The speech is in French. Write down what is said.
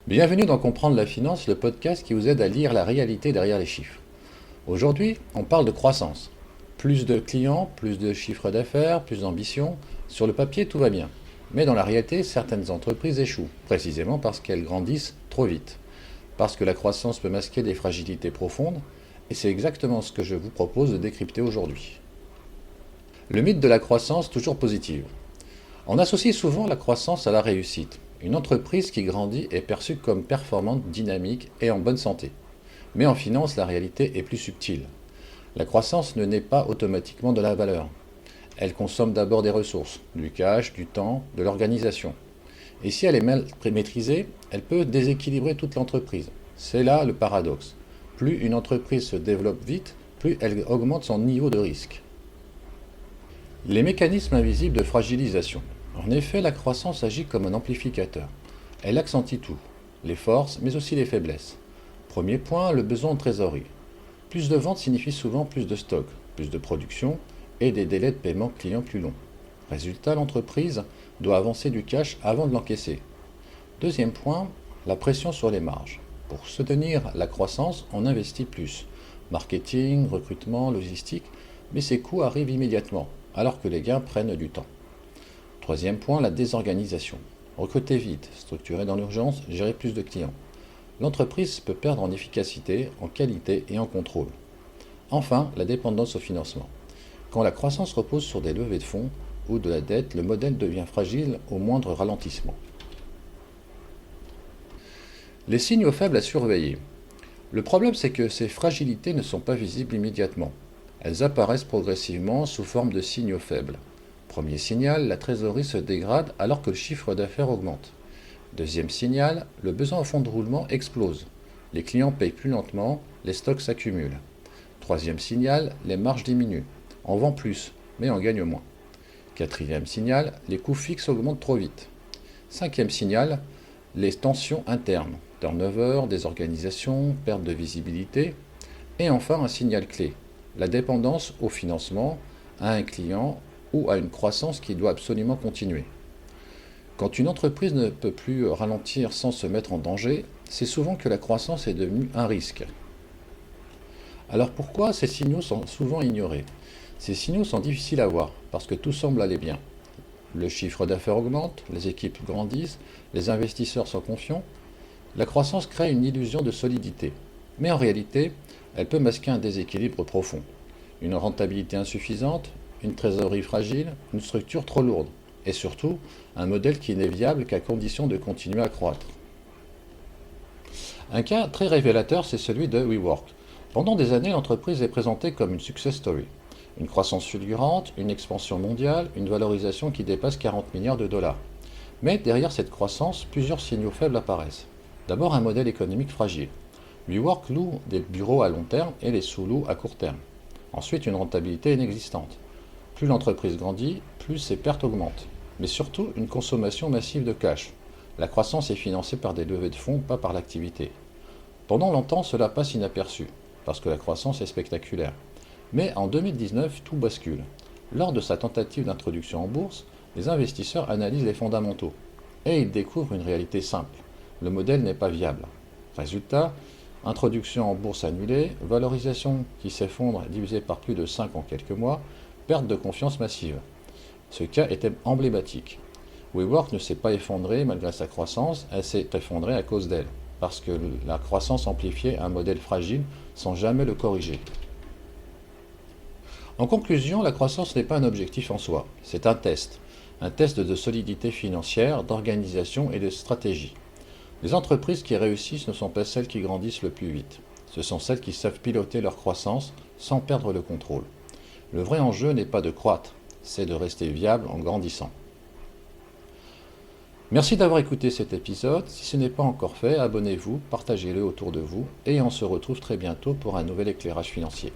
Bienvenue dans Comprendre la finance, le podcast qui vous aide à lire la réalité derrière les chiffres. Aujourd'hui, on parle de croissance. Plus de clients, plus de chiffre d'affaires, plus d'ambition. Sur le papier, tout va bien. Mais dans la réalité, certaines entreprises échouent, précisément parce qu'elles grandissent trop vite. Parce que la croissance peut masquer des fragilités profondes, et c'est exactement ce que je vous propose de décrypter aujourd'hui. Le mythe de la croissance toujours positive. On associe souvent la croissance à la réussite. Une entreprise qui grandit est perçue comme performante, dynamique et en bonne santé. Mais en finance, la réalité est plus subtile. La croissance ne naît pas automatiquement de la valeur. Elle consomme d'abord des ressources, du cash, du temps, de l'organisation. Et si elle est mal maîtrisée, elle peut déséquilibrer toute l'entreprise. C'est là le paradoxe. Plus une entreprise se développe vite, plus elle augmente son niveau de risque. Les mécanismes invisibles de fragilisation. En effet, la croissance agit comme un amplificateur. Elle accentue tout, les forces, mais aussi les faiblesses. Premier point, le besoin de trésorerie. Plus de ventes signifie souvent plus de stock, plus de production et des délais de paiement clients plus longs. Résultat, l'entreprise doit avancer du cash avant de l'encaisser. Deuxième point, la pression sur les marges. Pour soutenir la croissance, on investit plus. Marketing, recrutement, logistique, mais ces coûts arrivent immédiatement, alors que les gains prennent du temps. Troisième point, la désorganisation. Recruter vite, structurer dans l'urgence, gérer plus de clients. L'entreprise peut perdre en efficacité, en qualité et en contrôle. Enfin, la dépendance au financement. Quand la croissance repose sur des levées de fonds ou de la dette, le modèle devient fragile au moindre ralentissement. Les signaux faibles à surveiller. Le problème, c'est que ces fragilités ne sont pas visibles immédiatement. Elles apparaissent progressivement sous forme de signaux faibles. Premier signal, la trésorerie se dégrade alors que le chiffre d'affaires augmente. Deuxième signal, le besoin en fonds de roulement explose. Les clients payent plus lentement, les stocks s'accumulent. Troisième signal, les marges diminuent. On vend plus, mais on gagne moins. Quatrième signal, les coûts fixes augmentent trop vite. Cinquième signal, les tensions internes. Turnover, désorganisation, perte de visibilité. Et enfin un signal clé, la dépendance au financement, à un client ou à une croissance qui doit absolument continuer. Quand une entreprise ne peut plus ralentir sans se mettre en danger, c'est souvent que la croissance est devenue un risque. Alors pourquoi ces signaux sont souvent ignorés? Ces signaux sont difficiles à voir parce que tout semble aller bien. Le chiffre d'affaires augmente, les équipes grandissent, les investisseurs sont confiants. La croissance crée une illusion de solidité. Mais en réalité, elle peut masquer un déséquilibre profond. Une rentabilité insuffisante, une trésorerie fragile, une structure trop lourde, et surtout, un modèle qui n'est viable qu'à condition de continuer à croître. Un cas très révélateur, c'est celui de WeWork. Pendant des années, l'entreprise est présentée comme une success story. Une croissance fulgurante, une expansion mondiale, une valorisation qui dépasse 40 milliards de dollars. Mais derrière cette croissance, plusieurs signaux faibles apparaissent. D'abord, un modèle économique fragile. WeWork loue des bureaux à long terme et les sous-loue à court terme. Ensuite, une rentabilité inexistante. Plus l'entreprise grandit, plus ses pertes augmentent. Mais surtout, une consommation massive de cash. La croissance est financée par des levées de fonds, pas par l'activité. Pendant longtemps, cela passe inaperçu, parce que la croissance est spectaculaire. Mais en 2019, tout bascule. Lors de sa tentative d'introduction en bourse, les investisseurs analysent les fondamentaux. Et ils découvrent une réalité simple. Le modèle n'est pas viable. Résultat, introduction en bourse annulée, valorisation qui s'effondre divisée par plus de 5 en quelques mois, perte de confiance massive. Ce cas était emblématique. WeWork ne s'est pas effondré malgré sa croissance, elle s'est effondrée à cause d'elle, parce que la croissance amplifiait un modèle fragile sans jamais le corriger. En conclusion, la croissance n'est pas un objectif en soi, c'est un test de solidité financière, d'organisation et de stratégie. Les entreprises qui réussissent ne sont pas celles qui grandissent le plus vite, ce sont celles qui savent piloter leur croissance sans perdre le contrôle. Le vrai enjeu n'est pas de croître, c'est de rester viable en grandissant. Merci d'avoir écouté cet épisode. Si ce n'est pas encore fait, abonnez-vous, partagez-le autour de vous et on se retrouve très bientôt pour un nouvel éclairage financier.